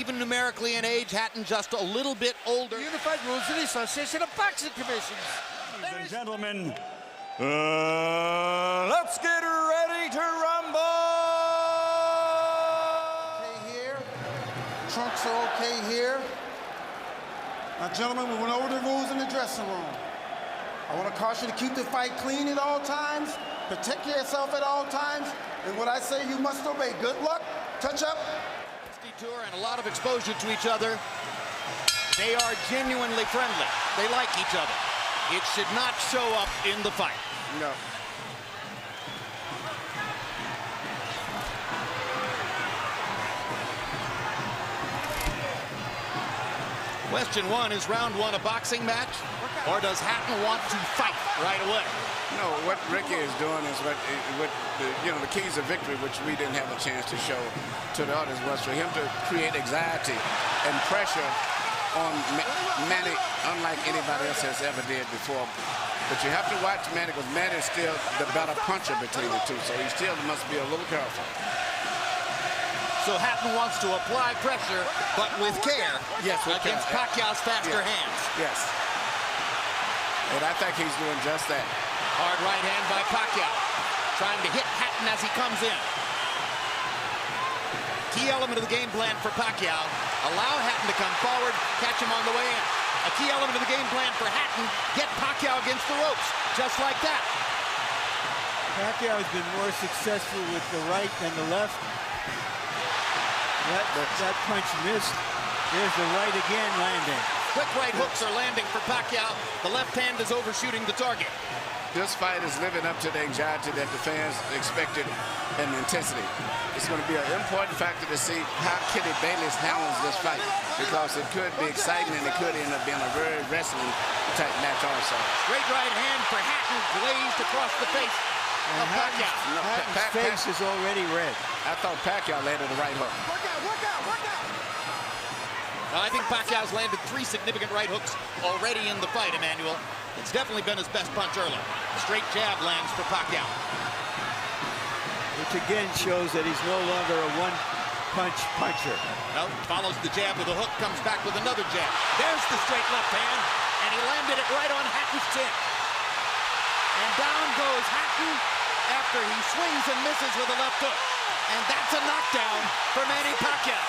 even numerically in age. Hatton just a little bit older. Unified rules of the Association of Boxing Commissions. Ladies and gentlemen, let's get ready to rumble! Okay here. Trunks are okay here. Now, gentlemen, we went over the rules in the dressing room. I want to caution you to keep the fight clean at all times, protect yourself at all times, and what I say you must obey. Good luck. Touch up. Tour and a lot of exposure to each other. They are genuinely friendly. They like each other. It should not show up in the fight. No. Question one, is round one a boxing match, or does Hatton want to fight right away? No, what Ricky is doing is what the keys of victory, which we didn't have a chance to show to the audience, was for him to create anxiety and pressure on Manny, unlike anybody else has ever did before. But you have to watch Manny, because Manny is still the better puncher between the two, so he still must be a little careful. So Hatton wants to apply pressure, but with care, yes, against Pacquiao's faster hands. Yes. And I think he's doing just that. Hard right hand by Pacquiao, trying to hit Hatton as he comes in. Key element of the game plan for Pacquiao, allow Hatton to come forward, catch him on the way in. A key element of the game plan for Hatton, get Pacquiao against the ropes, just like that. Pacquiao has been more successful with the right than the left. That punch missed. There's the right again landing. Quick right hooks are landing for Pacquiao. The left hand is overshooting the target. This fight is living up to the anxiety that the fans expected and the intensity. It's going to be an important factor to see how Kenny Bayless handles this fight, because it could be exciting and it could end up being a very wrestling type match also. Great right hand for Hatton, glazed across the face of Pacquiao. Hatton's face is already red. I thought Pacquiao landed the right hook. Work out, work out, work out. I think Pacquiao's landed 3 significant right hooks already in the fight, Emmanuel. It's definitely been his best punch early. Straight jab lands for Pacquiao. Which again shows that he's no longer a one-punch puncher. No, follows the jab with a hook, comes back with another jab. There's the straight left hand, and he landed it right on Hatton's chin. And down goes Hatton after he swings and misses with a left hook. And that's a knockdown for Manny Pacquiao.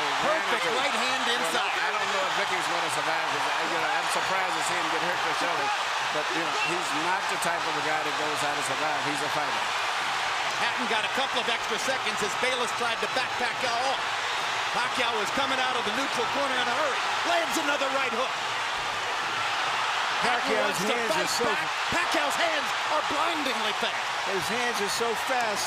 Perfect right hand inside. I don't know if Ricky's going to survive. I'm surprised to see him get hurt for sure. But he's not the type of a guy that goes out to survive. He's a fighter. Hatton got a couple of extra seconds as Bayless tried to back Pacquiao off. Pacquiao was coming out of the neutral corner in a hurry. Lands another right hook. Pacquiao's hands are so... Pacquiao's hands are blindingly fast. His hands are so fast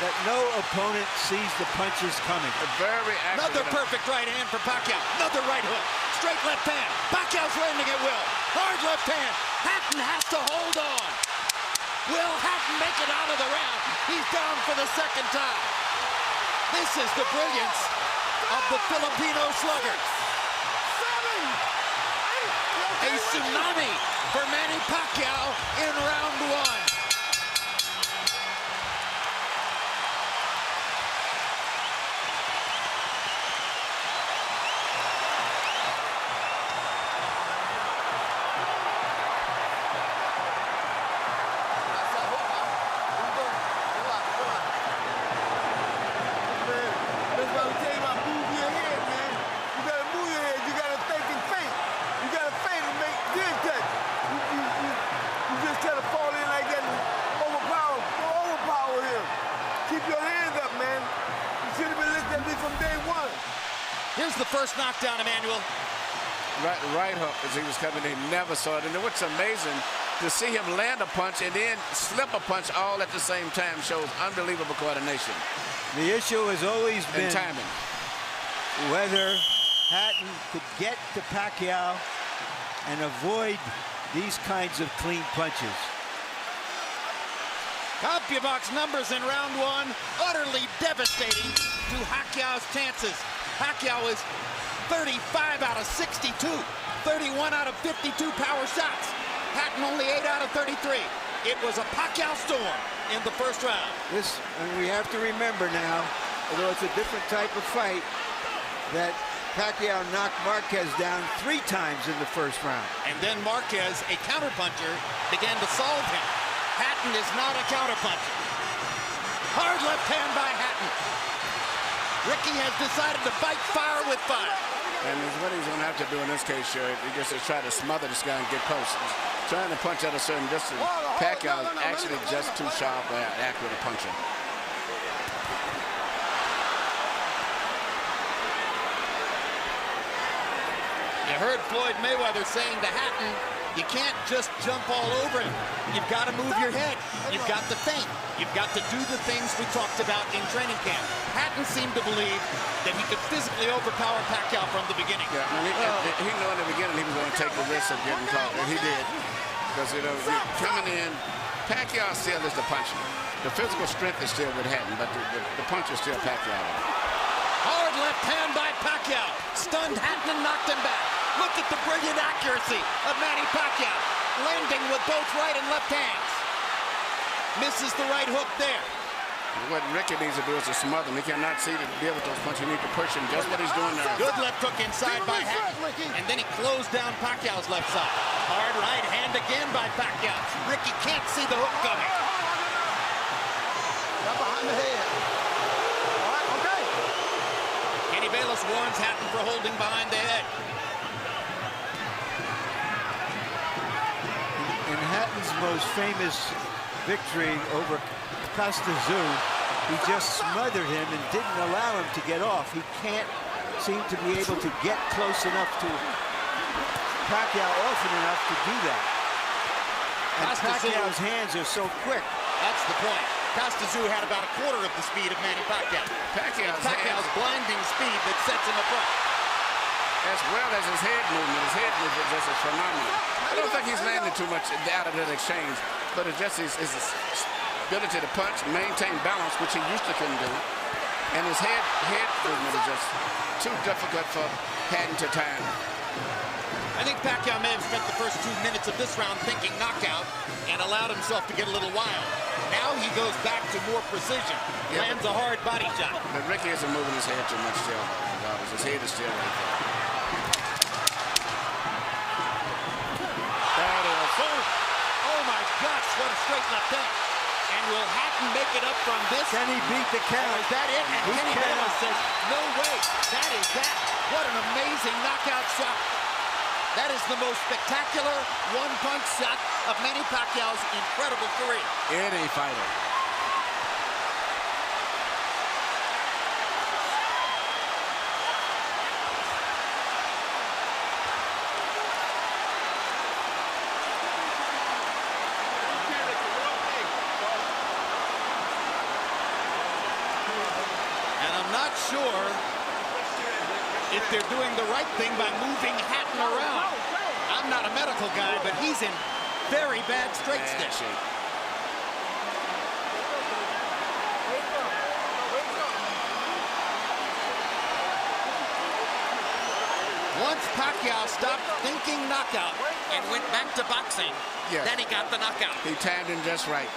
that no opponent sees the punches coming. Very accurate. Another perfect right hand for Pacquiao. Another right hook. Straight left hand. Pacquiao's landing at will. Hard left hand. Hatton has to hold on. Will Hatton make it out of the round? He's down for the second time. This is the brilliance of the Filipino slugger. A tsunami for Manny Pacquiao in round one. Here's the first knockdown, Emmanuel. Right hook as he was coming in. He never saw it. And what's amazing, to see him land a punch and then slip a punch all at the same time shows unbelievable coordination. The issue has always been timing. Whether Hatton could get to Pacquiao and avoid these kinds of clean punches. CompuBox numbers in round one, utterly devastating to Pacquiao's chances. Pacquiao is 35 out of 62, 31 out of 52 power shots. Hatton only 8 out of 33. It was a Pacquiao storm in the first round. And we have to remember now, although it's a different type of fight, that Pacquiao knocked Marquez down 3 times in the first round. And then Marquez, a counterpuncher, began to solve him. Hatton is not a counterpuncher. Hard left hand by Hatton. Ricky has decided to fight fire with fire. And what he's going to have to do in this case, sure, he just is try to smother this guy and get close. He's trying to punch at a certain distance. Pacquiao is actually just too sharp or accurate a puncher. You heard Floyd Mayweather saying to Hatton, you can't just jump all over him. You've got to move your head. You've got to think. You've got to do the things we talked about in training camp. Hatton seemed to believe that he could physically overpower Pacquiao from the beginning. Yeah, I mean, he knew in the beginning he was going to take the risk of getting caught, and he did. Because, you know, coming in, Pacquiao still is the puncher. The physical strength is still with Hatton, but the punch is still Pacquiao. Hard left hand by Pacquiao. Stunned Hatton and knocked him back. Look at the brilliant accuracy of Manny Pacquiao. Landing with both right and left hands. Misses the right hook there. What Ricky needs to do is to smother him. He cannot see to deal with those punches. You need to push him. Just what he's doing there. Good left hook inside by Hatton. And then he closed down Pacquiao's left side. Hard right hand again by Pacquiao. Ricky can't see the hook coming. Right behind the head. All right, okay. Kenny Bayless warns Hatton for holding behind the head. In Hatton's most famous victory over Costazoo, he just smothered him and didn't allow him to get off. He can't seem to be able to get close enough to Pacquiao often enough to do that. And Pacquiao's hands are so quick. That's the point. Costazoo had about a quarter of the speed of Manny Pacquiao. Pacquiao's blinding speed that sets him apart. As well as his head movement. His head movement just is phenomenal. I don't think he's landed too much out of that exchange, but it's just his ability to punch, maintain balance, which he used to couldn't do. And his head movement is just too difficult for Hatton to time. I think Pacquiao may have spent the first 2 minutes of this round thinking knockout and allowed himself to get a little wild. Now he goes back to more precision, lands a hard body shot. But Ricky isn't moving his head too much still. His head is still right there. That is, oh my gosh, what a straight left hand. And will Hatton make it up from this? Can he beat the count? Is that it? And Kenny Bayless says, no way, that is that. What an amazing knockout shot. That is the most spectacular one-punch shot of Manny Pacquiao's incredible career. Any fighter. And I'm not sure if they're doing the right thing by moving Hatton around. I'm not a medical guy, but he's in very bad straight stick. Once Pacquiao stopped thinking knockout and went back to boxing, then he got the knockout. He timed him just right.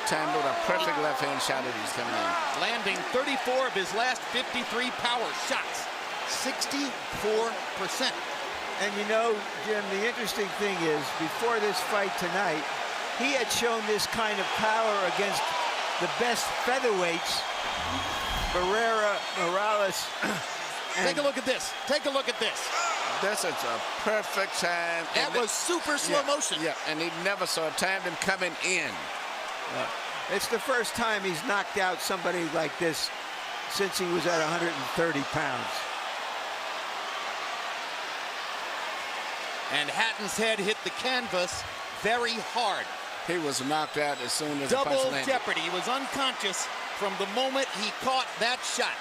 Timed with a perfect left-hand shot as he's coming in. Landing 34 of his last 53 power shots. 64%. And you know, Jim, the interesting thing is, before this fight tonight, he had shown this kind of power against the best featherweights, Barera, Morales. Take a look at this. Take a look at this. This is a perfect time. That was super slow motion. Yeah, and he never saw timed him coming in. It's the first time he's knocked out somebody like this since he was at 130 pounds. And Hatton's head hit the canvas very hard. He was knocked out as soon as the punch Double landed. jeopardy. He was unconscious from the moment he caught that shot.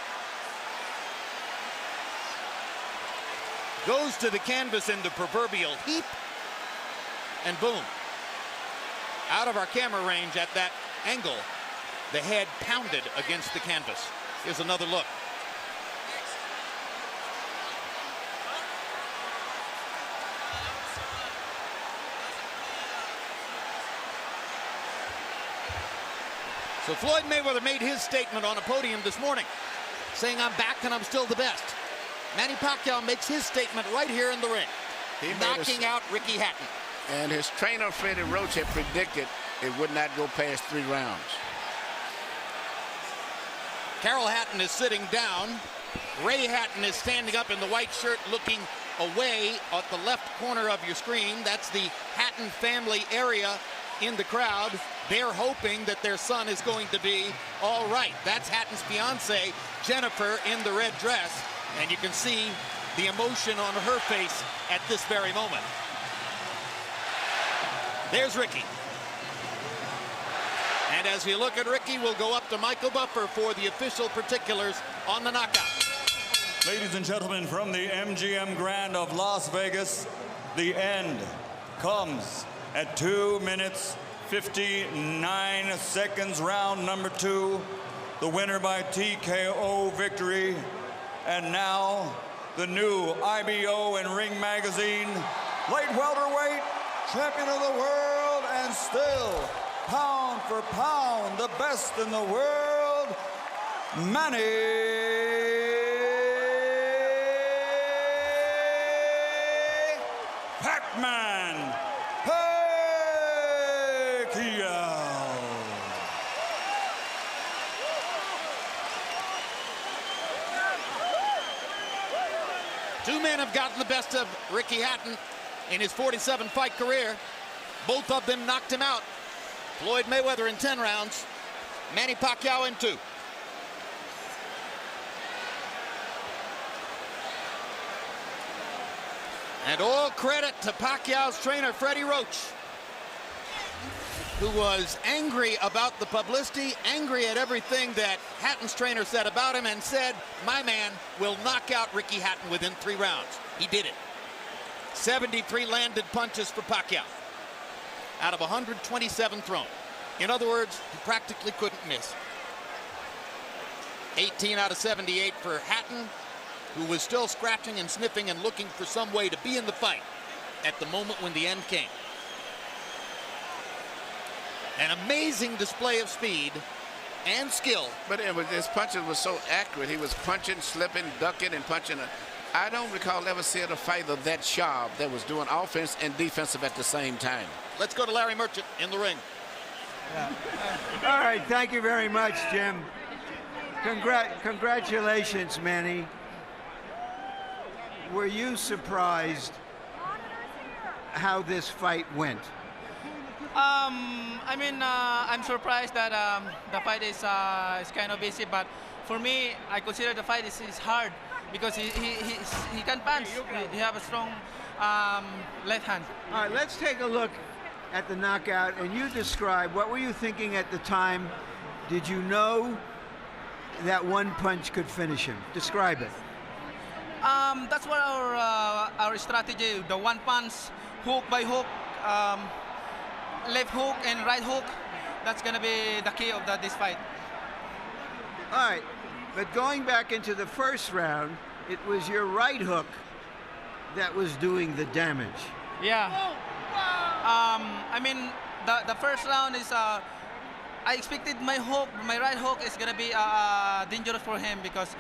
Goes to the canvas in the proverbial heap, and boom. Out of our camera range at that angle, the head pounded against the canvas. Here's another look. So Floyd Mayweather made his statement on a podium this morning. saying I'm back and I'm still the best. Manny Pacquiao makes his statement right here in the ring, knocking out Ricky Hatton. And his trainer, Freddie Roach, had predicted it would not go past 3 rounds. Carol Hatton is sitting down. Ray Hatton is standing up in the white shirt looking away at the left corner of your screen. That's the Hatton family area in the crowd. They're hoping that their son is going to be all right. That's Hatton's fiance, Jennifer, in the red dress. And you can see the emotion on her face at this very moment. There's Ricky. And as we look at Ricky, we'll go up to Michael Buffer for the official particulars on the knockout. Ladies and gentlemen, from the MGM Grand of Las Vegas, the end comes at 2 minutes, 59 seconds, round number 2. The winner by TKO victory. And now, the new IBO and Ring Magazine light welterweight champion of the world, and still, pound for pound, the best in the world, Manny Pac-Man Pacquiao. Two men have gotten the best of Ricky Hatton in his 47-fight career. Both of them knocked him out. Floyd Mayweather in 10 rounds, Manny Pacquiao in 2. And all credit to Pacquiao's trainer, Freddie Roach, who was angry about the publicity, angry at everything that Hatton's trainer said about him, and said, my man will knock out Ricky Hatton within 3 rounds. He did it. 73 landed punches for Pacquiao out of 127 thrown. In other words, he practically couldn't miss. 18 out of 78 for Hatton, who was still scratching and sniffing and looking for some way to be in the fight at the moment when the end came. An amazing display of speed and skill. But his punches were so accurate. He was punching, slipping, ducking, and punching. I don't recall ever seeing a fighter that sharp that was doing offense and defensive at the same time. Let's go to Larry Merchant in the ring. All right, thank you very much, Jim. Congratulations, Manny. Were you surprised how this fight went? I'm surprised that the fight is kind of easy, but for me, I consider the fight is hard because he can punch. He have a strong left hand. All right, let's take a look at the knockout, and you describe, what were you thinking at the time? Did you know that one punch could finish him? Describe it. That's what our strategy, the one punch, hook by hook, left hook and right hook. That's gonna be the key of this fight. All right, but going back into the first round, it was your right hook that was doing the damage. Yeah. The first round is I expected my right hook is gonna be dangerous for him because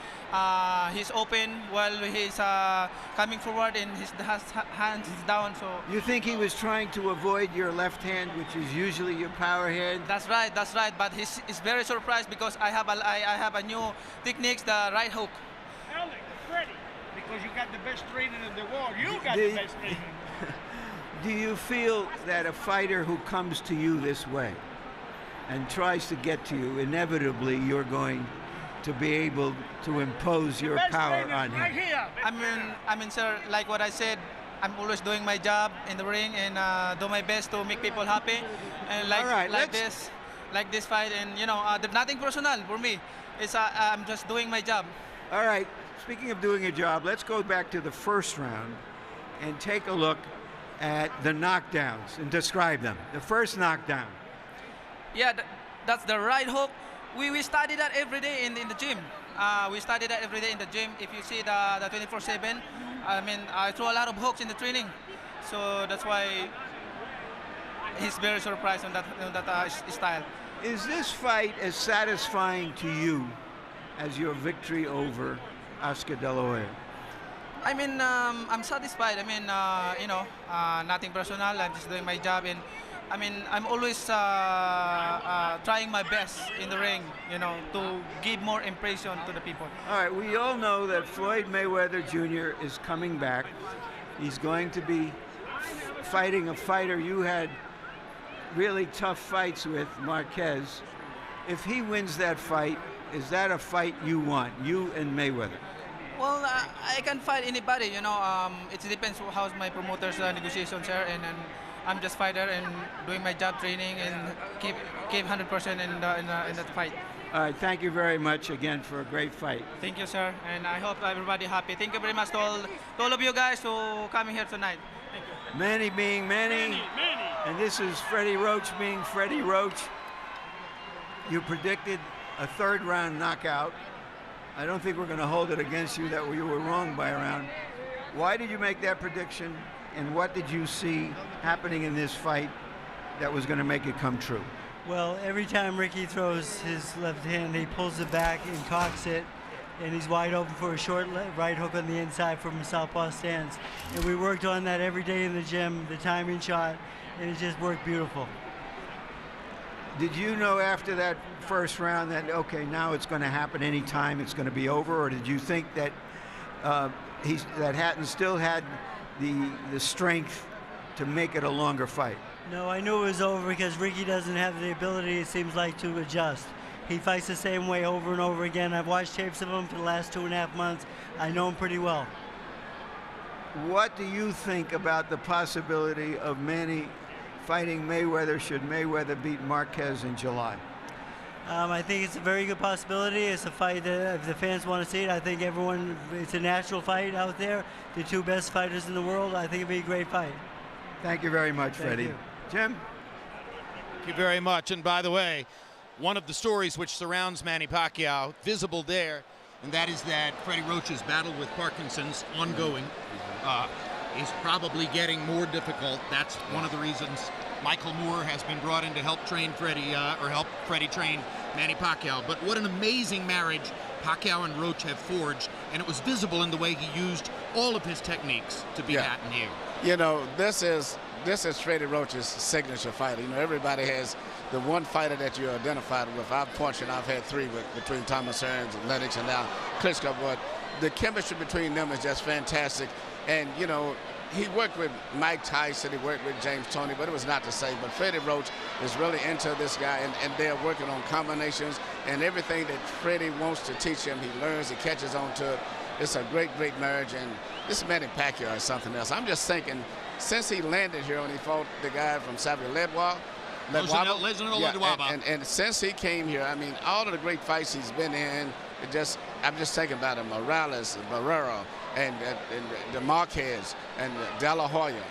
he's open while he's coming forward and his hands is down. So you think he was trying to avoid your left hand, which is usually your power hand? That's right. But he's very surprised because I have a new techniques, the right hook. Alex, Freddie, because you got the best training in the world. You got the best training. Do you feel that a fighter who comes to you this way and tries to get to you, inevitably you're going to be able to impose your power on him? Right here. Sir, like what I said, I'm always doing my job in the ring and do my best to make people happy. And like this fight, and there's nothing personal for me. It's I'm just doing my job. All right. Speaking of doing a job, let's go back to the first round and take a look at the knockdowns and describe them. The first knockdown. Yeah, that's the right hook. We study that every day in the gym. We study that every day in the gym. If you see the 24/7, I throw a lot of hooks in the training. So that's why he's very surprised on that style. Is this fight as satisfying to you as your victory over Oscar De La Hoya? I mean, I'm satisfied. I mean, you know, nothing personal. I'm just doing my job, and I mean, I'm always trying my best in the ring, you know, to give more impression to the people. All right, we all know that Floyd Mayweather Jr. is coming back. He's going to be fighting a fighter you had really tough fights with, Marquez. If he wins that fight, is that a fight you want, you and Mayweather? Well, I can fight anybody, you know. It depends how my promoters' negotiations are, and I'm just fighter and doing my job, training, and keep 100% in that fight. All right, thank you very much again for a great fight. Thank you, sir, and I hope everybody happy. Thank you very much to all of you guys who coming here tonight. Thank you. Manny being Manny, and this is Freddie Roach being Freddie Roach. You predicted a third-round knockout. I don't think we're going to hold it against you that you were wrong by a round. Why did you make that prediction, and what did you see happening in this fight that was going to make it come true? Well, every time Ricky throws his left hand, he pulls it back and cocks it, and he's wide open for a short right hook on the inside from a southpaw stance. And we worked on that every day in the gym, the timing shot, and it just worked beautiful. Did you know after that first round that, okay, now it's going to happen anytime, it's going to be over, or did you think that that Hatton still had the strength to make it a longer fight? No, I knew it was over because Ricky doesn't have the ability, it seems like, to adjust. He fights the same way over and over again. I've watched tapes of him for the last 2.5 months. I know him pretty well. What do you think about the possibility of Manny fighting Mayweather should Mayweather beat Marquez in July? I think it's a very good possibility. It's a fight that if the fans want to see it, I think everyone, it's a natural fight out there. The two best fighters in the world. I think it'd be a great fight. Thank you very much, Freddie. You. Jim? Thank you very much. And by the way, one of the stories which surrounds Manny Pacquiao, visible there, and that is that Freddie Roach's battle with Parkinson's ongoing is probably getting more difficult. That's one of the reasons Michael Moore has been brought in to help train Freddie, or help Freddie train Manny Pacquiao. But what an amazing marriage Pacquiao and Roach have forged, and it was visible in the way he used all of his techniques to beat Hatton here. You know, this is Freddie Roach's signature fighter. You know, everybody has the one fighter that you're identified with. I've had 3 between Thomas Hearns and Lennox and now Klitschko, but the chemistry between them is just fantastic. And, you know, he worked with Mike Tyson, he worked with James Toney, but it was not the same. But Freddie Roach is really into this guy, and they're working on combinations, and everything that Freddie wants to teach him, he learns, he catches on to it. It's a great, great marriage, and this Manny Pacquiao is something else. I'm just thinking, since he landed here and he fought the guy from Ledwa, and since he came here, I mean, all of the great fights he's been in, I'm just thinking about him, Morales, Barera, and the Marquez, and De La Hoya.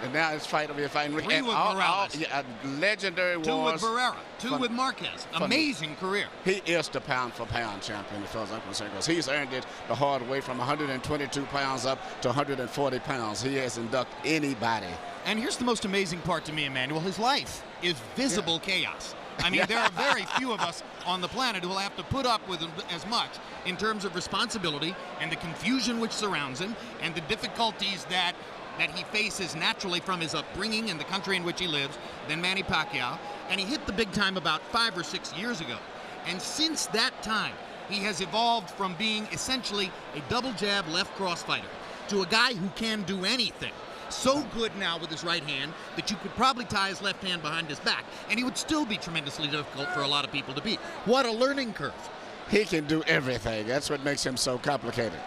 And now it's fighting Ricky. 3 with Morales. Legendary wars. 2 with Barera, 2 with Marquez. Amazing career. He is the pound-for-pound champion, as far as I'm concerned, because he's earned it the hard way from 122 pounds up to 140 pounds. He hasn't ducked anybody. And here's the most amazing part to me, Emmanuel. His life is visible chaos. I mean, there are very few of us on the planet who will have to put up with as much in terms of responsibility and the confusion which surrounds him and the difficulties that he faces naturally from his upbringing and the country in which he lives than Manny Pacquiao. And he hit the big time about 5 or 6 years ago. And since that time, he has evolved from being essentially a double jab left cross fighter to a guy who can do anything. So good now with his right hand that you could probably tie his left hand behind his back, and he would still be tremendously difficult for a lot of people to beat. What a learning curve. He can do everything. That's what makes him so complicated.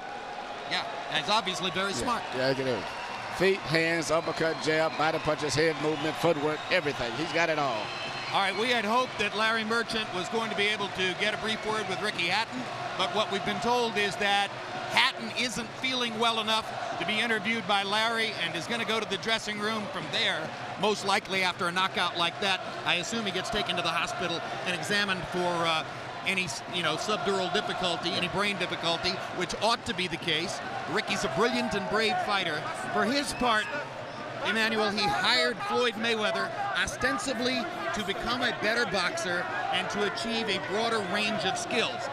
Yeah, and he's obviously very smart. Yeah, he can do it. Feet, hands, uppercut, jab, body punches, head movement, footwork, everything. He's got it all. All right, we had hoped that Larry Merchant was going to be able to get a brief word with Ricky Hatton, but what we've been told is that Hatton isn't feeling well enough to be interviewed by Larry and is going to go to the dressing room from there, most likely after a knockout like that. I assume he gets taken to the hospital and examined for any, subdural difficulty, any brain difficulty, which ought to be the case. Ricky's a brilliant and brave fighter. For his part, Emmanuel, he hired Floyd Mayweather ostensibly to become a better boxer and to achieve a broader range of skills.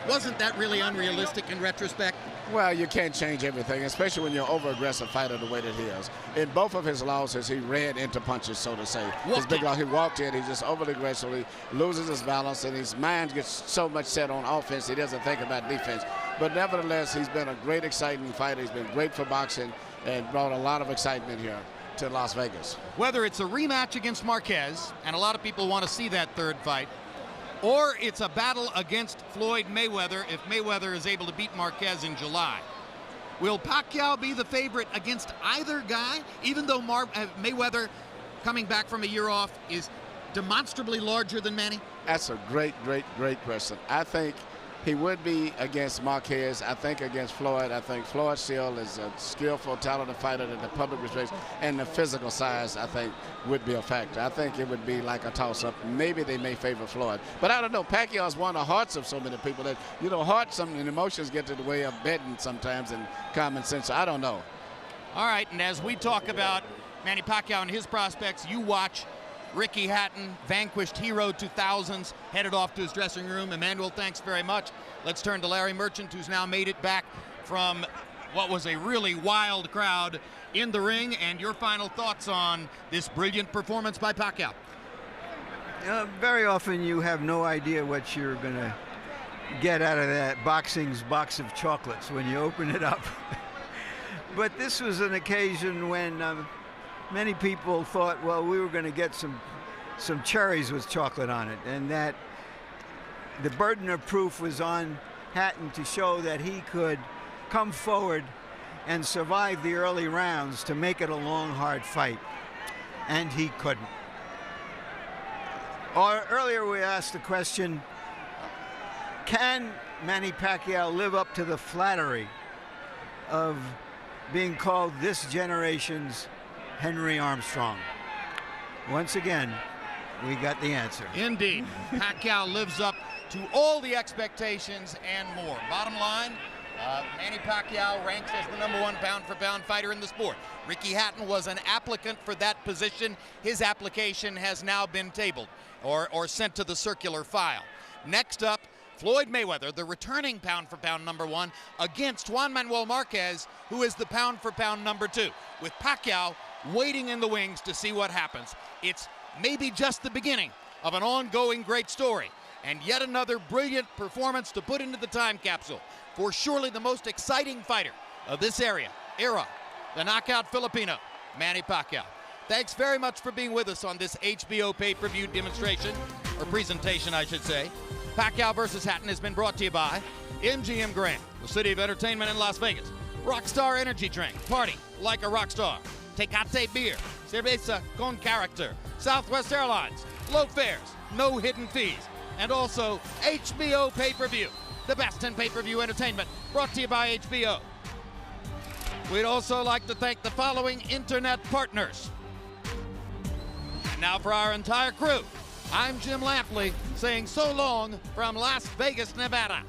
Wasn't that really unrealistic in retrospect? Well, you can't change everything, especially when you're an over-aggressive fighter the way that he is. In both of his losses, he ran into punches, so to say. His big loss, he walked in, he just overly aggressively loses his balance, and his mind gets so much set on offense, he doesn't think about defense. But nevertheless, he's been a great, exciting fighter. He's been great for boxing and brought a lot of excitement here to Las Vegas. Whether it's a rematch against Marquez, and a lot of people want to see that third fight, or it's a battle against Floyd Mayweather if Mayweather is able to beat Marquez in July. Will Pacquiao be the favorite against either guy, even though Mayweather, coming back from a year off, is demonstrably larger than Manny? That's a great, great, great question. I think he would be against Marquez. I think against Floyd. I think Floyd still is a skillful, talented fighter that the public respects, and the physical size, I think, would be a factor. I think it would be like a toss-up. Maybe they may favor Floyd. But I don't know. Pacquiao's won the hearts of so many people that, you know, hearts and emotions get to the way of betting sometimes and common sense. So I don't know. All right, and as we talk about Manny Pacquiao and his prospects, you watch Ricky Hatton, vanquished hero 2000s, headed off to his dressing room. Emmanuel, thanks very much. Let's turn to Larry Merchant, who's now made it back from what was a really wild crowd in the ring, and your final thoughts on this brilliant performance by Pacquiao. Very often you have no idea what you're going to get out of that boxing's box of chocolates when you open it up. But this was an occasion when many people thought, well, we were going to get some cherries with chocolate on it, and that the burden of proof was on Hatton to show that he could come forward and survive the early rounds to make it a long, hard fight, and he couldn't. Earlier we asked the question, can Manny Pacquiao live up to the flattery of being called this generation's Henry Armstrong? Once again, we got the answer. Indeed. Pacquiao lives up to all the expectations and more. Bottom line, Manny Pacquiao ranks as the #1 pound-for-pound fighter in the sport. Ricky Hatton was an applicant for that position. His application has now been tabled or sent to the circular file. Next up, Floyd Mayweather, the returning pound-for-pound #1, against Juan Manuel Marquez, who is the pound-for-pound #2, with Pacquiao waiting in the wings to see what happens. It's maybe just the beginning of an ongoing great story, and yet another brilliant performance to put into the time capsule for surely the most exciting fighter of this era, the knockout Filipino, Manny Pacquiao. Thanks very much for being with us on this HBO pay-per-view demonstration, or presentation, I should say. Pacquiao versus Hatton has been brought to you by MGM Grand, the city of entertainment in Las Vegas. Rockstar Energy Drink, party like a rock star. Tecate Beer, cerveza con character. Southwest Airlines, low fares, no hidden fees. And also HBO pay-per-view, the best in pay-per-view entertainment, brought to you by HBO. We'd also like to thank the following internet partners. And now for our entire crew, I'm Jim Lampley saying so long from Las Vegas, Nevada.